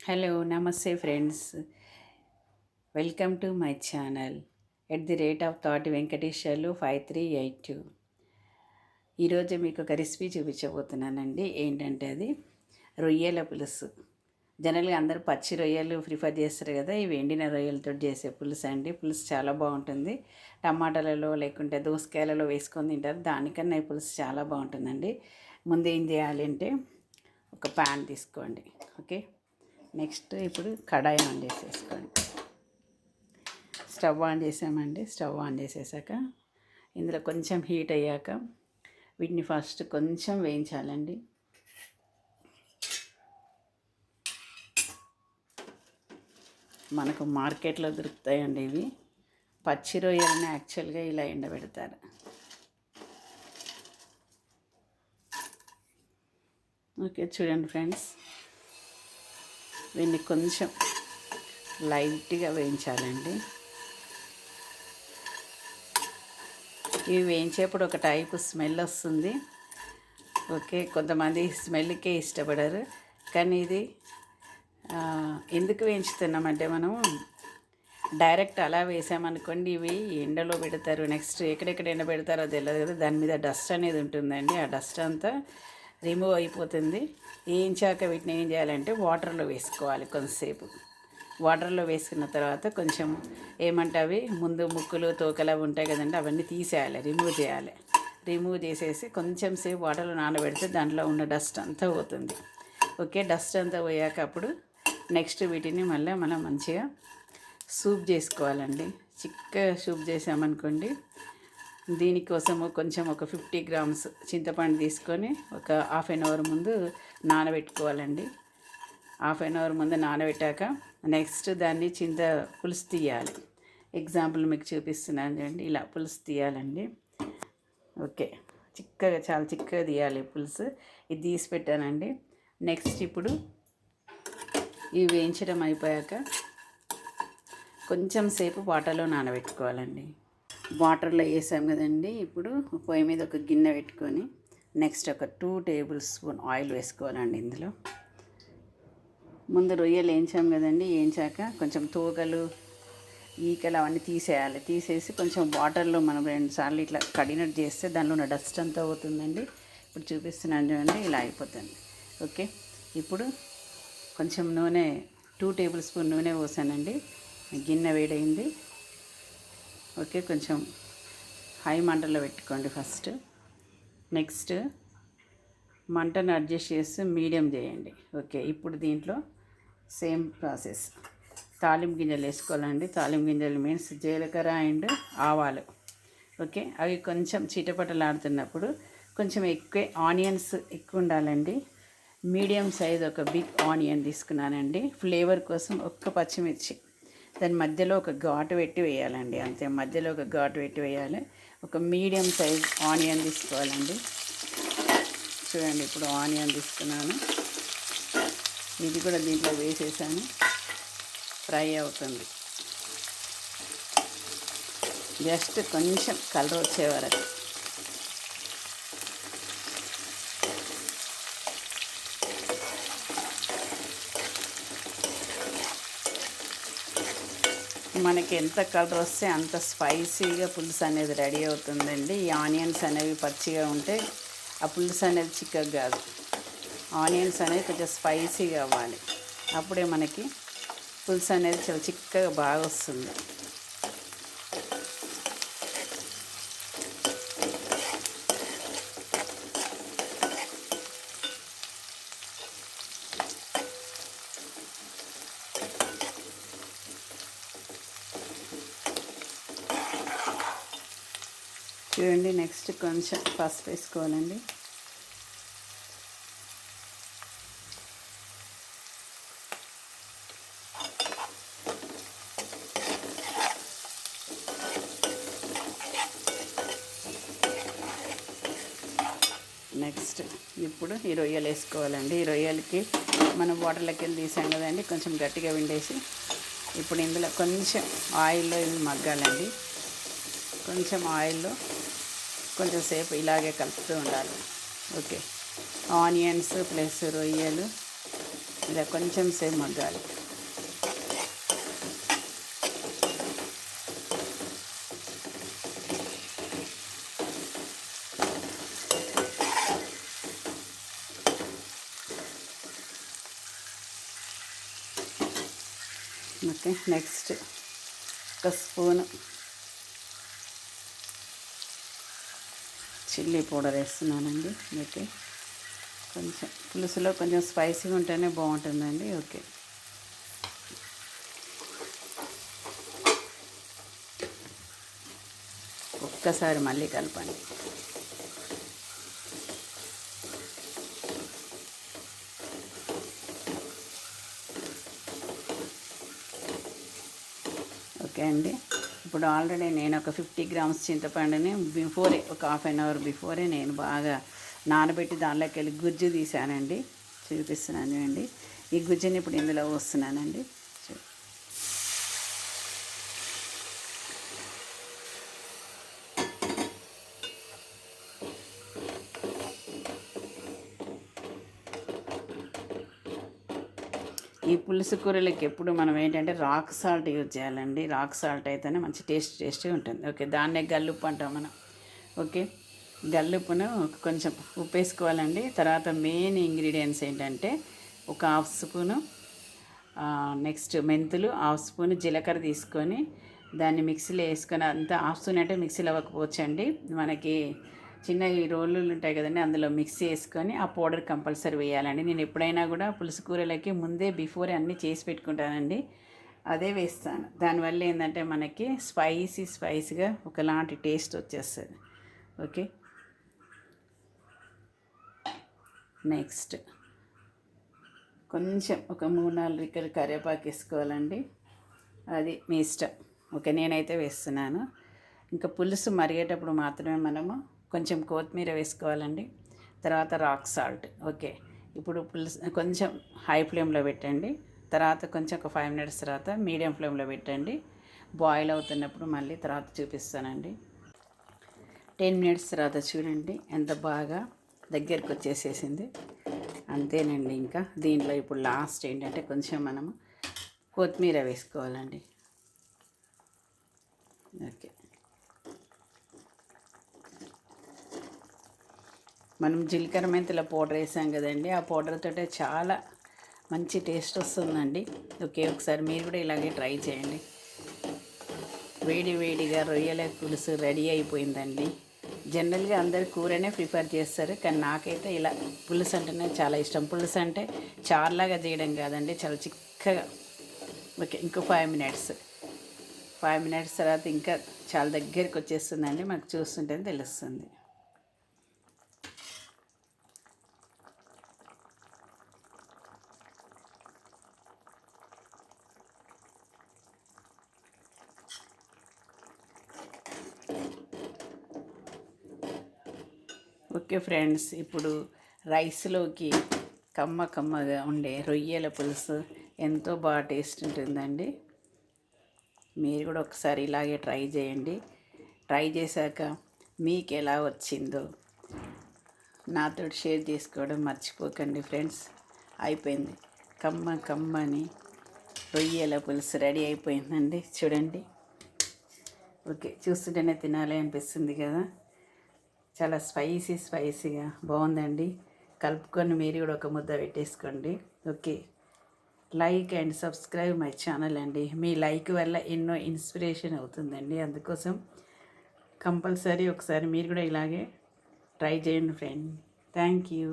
Hello నమస్తే friends, welcome to my channel at the rate of thought Venkateswarlu 5382. ఈరోజు మీకు ఒక రెసిపీ చూపించబోతున్నానండి. ఏంటంటే అది రొయ్యల పులుసు. జనరల్గా అందరూ పచ్చి రొయ్యలు ప్రిఫర్ చేస్తారు కదా, ఇవి ఎండిన రొయ్యలతో చేసే పులుసు అండి. పులుసు చాలా బాగుంటుంది. టమాటాలలో లేకుంటే దోసకాయలలో వేసుకొని తింటారు. దానికన్నా ఈ పులుసు చాలా బాగుంటుందండి. ముందు ఏం చేయాలి అంటే ఒక ప్యాన్ తీసుకోండి. ఓకే, నెక్స్ట్ ఇప్పుడు కడాయి ఆన్ చేసేసుకోండి. స్టవ్ ఆన్ చేసామండి. స్టవ్ ఆన్ చేసేసాక ఇందులో కొంచెం హీట్ అయ్యాక వీటిని ఫస్ట్ కొంచెం వేయించాలండి. మనకు మార్కెట్లో దొరుకుతాయండి ఇవి. పచ్చి రొయ్యలని యాక్చువల్గా ఇలా ఎండబెడతారు. ఓకే, చూడండి ఫ్రెండ్స్, దీన్ని కొంచెం లైట్గా వేయించాలండి. ఇవి వేయించేప్పుడు ఒక టైపు స్మెల్ వస్తుంది. ఓకే, కొంతమంది స్మెల్కే ఇష్టపడరు, కానీ ఇది ఎందుకు వేయించుతున్నామంటే మనం డైరెక్ట్ అలా వేసామనుకోండి, ఇవి ఎండలో పెడతారు. నెక్స్ట్ ఎక్కడెక్కడ ఎండ పెడతారో తెలియదు కదా, దాని మీద డస్ట్ అనేది ఉంటుందండి. ఆ డస్ట్ అంతా రిమూవ్ అయిపోతుంది. వేయించాక వీటిని ఏం చేయాలంటే వాటర్లో వేసుకోవాలి. కొంతసేపు వాటర్లో వేసుకున్న తర్వాత కొంచెం ఏమంటే అవి ముందు ముక్కులు తోకలు అవి ఉంటాయి కదండి, అవన్నీ తీసేయాలి, రిమూవ్ చేయాలి. రిమూవ్ చేసేసి కొంచెం సేపు వాటర్లో నానబెడితే దాంట్లో ఉన్న డస్ట్ అంతా పోతుంది. ఓకే, డస్ట్ అంతా పోయాక అప్పుడు నెక్స్ట్ వీటిని మళ్ళీ మనం మంచిగా సూప్ చేసుకోవాలండి. చిక్కగా సూప్ చేసామనుకోండి, దీనికోసము కొంచెం ఒక 50 గ్రామ్స్ చింతపండు తీసుకొని ఒక హాఫ్ అన్ అవర్ ముందు నానబెట్టుకోవాలండి. హాఫ్ అన్ అవర్ ముందు నానబెట్టాక నెక్స్ట్ దాన్ని పులుసు తీయాలి. ఎగ్జాంపుల్ మీకు చూపిస్తున్నాను చూడండి, ఇలా పులుసు తీయాలండి. ఓకే, చిక్కగా చాలా చిక్కగా తీయాలి పులుసు. ఇది తీసి పెట్టానండి. నెక్స్ట్ ఇప్పుడు ఇవి వేయించడం అయిపోయాక కొంచెం సేపు వాటర్లో నానబెట్టుకోవాలండి. వాటర్లో వేసాం కదండి. ఇప్పుడు పొయ్యి మీద ఒక గిన్నె పెట్టుకొని నెక్స్ట్ ఒక 2 టేబుల్ స్పూన్ ఆయిల్ వేసుకోవాలండి. ఇందులో ముందు రొయ్యలు వేయించాం కదండి, వేయించాక కొంచెం తోకలు ఈకలు అవన్నీ తీసేయాలి. తీసేసి కొంచెం వాటర్లో మనం 2 సార్లు ఇట్లా కడిగినట్టు చేస్తే దానిలో ఉన్న డస్ట్ అంతా అవుతుందండి. ఇప్పుడు చూపిస్తున్నాను చూడండి, ఇలా అయిపోతుంది. ఓకే, ఇప్పుడు కొంచెం నూనె 2 టేబుల్ స్పూన్ నూనె పోసానండి. గిన్నె వేడైంది. ఓకే, కొంచెం హై మంటలో పెట్టుకోండి ఫస్ట్. నెక్స్ట్ మంటను అడ్జస్ట్ చేసి మీడియం చేయండి. ఓకే, ఇప్పుడు దీంట్లో సేమ్ ప్రాసెస్ తాలింపు గింజలు వేసుకోవాలండి. తాలింపు గింజలు మీన్స్ జీలకర్ర అండ్ ఆవాలు. ఓకే, అవి కొంచెం చిటపటలాడుతున్నప్పుడు కొంచెం ఎక్కువ ఆనియన్స్ ఎక్కువ ఉండాలండి. మీడియం సైజ్ ఒక బిగ్ ఆనియన్ తీసుకున్నానండి. ఫ్లేవర్ కోసం ఒక్క పచ్చిమిర్చి, దాని మధ్యలో ఒక ఘాటు పెట్టి వేయాలండి. అంతే, మధ్యలో ఒక ఘాటు పెట్టి వేయాలి. ఒక మీడియం సైజ్ ఆనియన్ తీసుకోవాలండి. చూడండి, ఇప్పుడు ఆనియన్ తీసుకున్నాను. ఇది కూడా దీంట్లో వేసేసాను. ఫ్రై అవుతుంది. జస్ట్ కొంచెం కలర్ వచ్చే వరకు. మనకి ఎంత కలర్ వస్తే అంత స్పైసీగా పులుసు అనేది రెడీ అవుతుందండి. ఈ ఆనియన్స్ అనేవి పచ్చిగా ఉంటే ఆ పులుసు అనేది చిక్కగా కాదు. ఆనియన్స్ అనేది కొంచెం స్పైసీగా అవ్వాలి. అప్పుడే మనకి పులుసు అనేది చాలా చిక్కగా బాగా వస్తుంది. చూడండి, నెక్స్ట్ కొంచెం పసుపు వేసుకోవాలండి. నెక్స్ట్ ఇప్పుడు ఈ రొయ్యలు వేసుకోవాలండి. ఈ రొయ్యలకి మనం వాటర్లోకి వెళ్ళి తీసాం కదండి, కొంచెం గట్టిగా విండేసి ఇప్పుడు ఇందులో కొంచెం ఆయిల్లో ఇవి మగ్గాలండి. కొంచెం ఆయిల్లో కొంచెం సేపు ఇలాగే కలుపుతూ ఉండాలి. ఓకే, ఆనియన్స్ ప్లస్ రొయ్యలు ఇలా కొంచెం సేపు మగ్గాలి. ఓకే, నెక్స్ట్ ఒక స్పూను చిల్లీ పౌడర్ వేస్తున్నానండి. ఓకే, కొంచెం పులుసులో కొంచెం స్పైసీగా ఉంటేనే బాగుంటుందండి. ఓకే, ఒక్కసారి మళ్ళీ కలపండి. ఓకే అండి, ఇప్పుడు ఆల్రెడీ నేను ఒక 50 గ్రామ్స్ చింతపండుని ఒక హాఫ్ అన్ అవర్ బిఫోరే నేను బాగా నానబెట్టి దానిలోకి వెళ్ళి గుజ్జు తీసానండి. చూపిస్తున్నాను అండి. ఈ గుజ్జుని ఇప్పుడు ఇందులో పోస్తున్నానండి. ఈ పులుసు కూరలకి ఎప్పుడు మనం ఏంటంటే రాక్ సాల్ట్ యూజ్ చేయాలండి. రాక్ సాల్ట్ అయితేనే మంచి టేస్టీగా ఉంటుంది. ఓకే, దాన్నే గల్లుప్పు అంటాం మనం. ఓకే, గల్లుప్పును కొంచెం ఉప్పు వేసుకోవాలండి. తర్వాత మెయిన్ ఇంగ్రీడియంట్స్ ఏంటంటే ఒక హాఫ్ స్పూను నెక్స్ట్ మెంతులు, హాఫ్ స్పూన్ జీలకర్ర తీసుకొని దాన్ని మిక్సీలో వేసుకొని, అంతా హాఫ్ స్పూన్ అంటే మిక్సీలో అవ్వకపోవచ్చండి. మనకి చిన్న ఈ రోళ్ళు ఉంటాయి కదండి, అందులో మిక్సీ వేసుకొని ఆ పౌడర్ కంపల్సరీ వేయాలండి. నేను ఎప్పుడైనా కూడా పులుసు కూరలకి ముందే బిఫోరే అన్నీ చేసి పెట్టుకుంటానండి, అదే వేస్తాను. దానివల్ల ఏంటంటే మనకి స్పైసీగా ఒకలాంటి టేస్ట్ వచ్చేస్తుంది. ఓకే, నెక్స్ట్ కొంచెం ఒక 3-4 రిక్కలు కరివేపాకు వేసుకోవాలండి. అది మీ ఇష్టం. ఓకే, నేనైతే వేస్తున్నాను. ఇంకా పులుసు మరిగేటప్పుడు మాత్రమే మనము కొంచెం కొత్తిమీర వేసుకోవాలండి. తర్వాత రాక్ సాల్ట్. ఓకే, ఇప్పుడు పులుసు కొంచెం హై ఫ్లేమ్లో పెట్టండి. తర్వాత కొంచెం ఒక 5 మినిట్స్ తర్వాత మీడియం ఫ్లేమ్లో పెట్టండి. బాయిల్ అవుతున్నప్పుడు మళ్ళీ తర్వాత చూపిస్తానండి. 10 మినిట్స్ తర్వాత చూడండి ఎంత బాగా దగ్గరికి వచ్చేసేసింది. అంతేనండి. ఇంకా దీంట్లో ఇప్పుడు లాస్ట్ ఏంటంటే కొంచెం మనము కొత్తిమీర వేసుకోవాలండి. ఓకే, మనం జీలకర్ర మెంతుల పౌడర్ వేసాం కదండి, ఆ పౌడర్తో చాలా మంచి టేస్ట్ వస్తుందండి. ఓకే, ఒకసారి మీరు కూడా ఇలాగే ట్రై చేయండి. వేడిగా రొయ్యల పులుసు రెడీ అయిపోయిందండి. జనరల్గా అందరు కూరనే ప్రిఫర్ చేస్తారు, కానీ నాకైతే ఇలా పులుసు అంటేనే చాలా ఇష్టం. పులుసు అంటే చారులాగా చేయడం కాదండి, చాలా చిక్కగా. ఓకే, ఇంకో 5 మినిట్స్ తర్వాత ఇంకా చాలా దగ్గరికి వచ్చేస్తుందండి. మాకు చూస్తుంటేనే తెలుస్తుంది. ఓకే ఫ్రెండ్స్, ఇప్పుడు రైస్లోకి కమ్మగా ఉండే రొయ్యల పులుసు ఎంతో బాగా టేస్ట్ ఉంటుందండి. మీరు కూడా ఒకసారి ఇలాగే ట్రై చేయండి. ట్రై చేశాక మీకు ఎలా వచ్చిందో నాతో షేర్ చేసుకోవడం మర్చిపోకండి ఫ్రెండ్స్. అయిపోయింది, కమ్మని రొయ్యల పులుసు రెడీ అయిపోయిందండి. చూడండి. ఓకే, చూస్తుంటేనే తినాలి అనిపిస్తుంది కదా. చాలా స్పైసీగా బాగుందండి. కలుపుకొని మీరు కూడా ఒక ముద్ద పెట్టేసుకోండి. Okay, like and subscribe my channel అండి. మీ లైక్ వల్ల ఎన్నో ఇన్స్పిరేషన్ అవుతుందండి. అందుకోసం కంపల్సరీ ఒకసారి మీరు కూడా ఇలాగే ట్రై చేయండి ఫ్రెండ్. Thank you.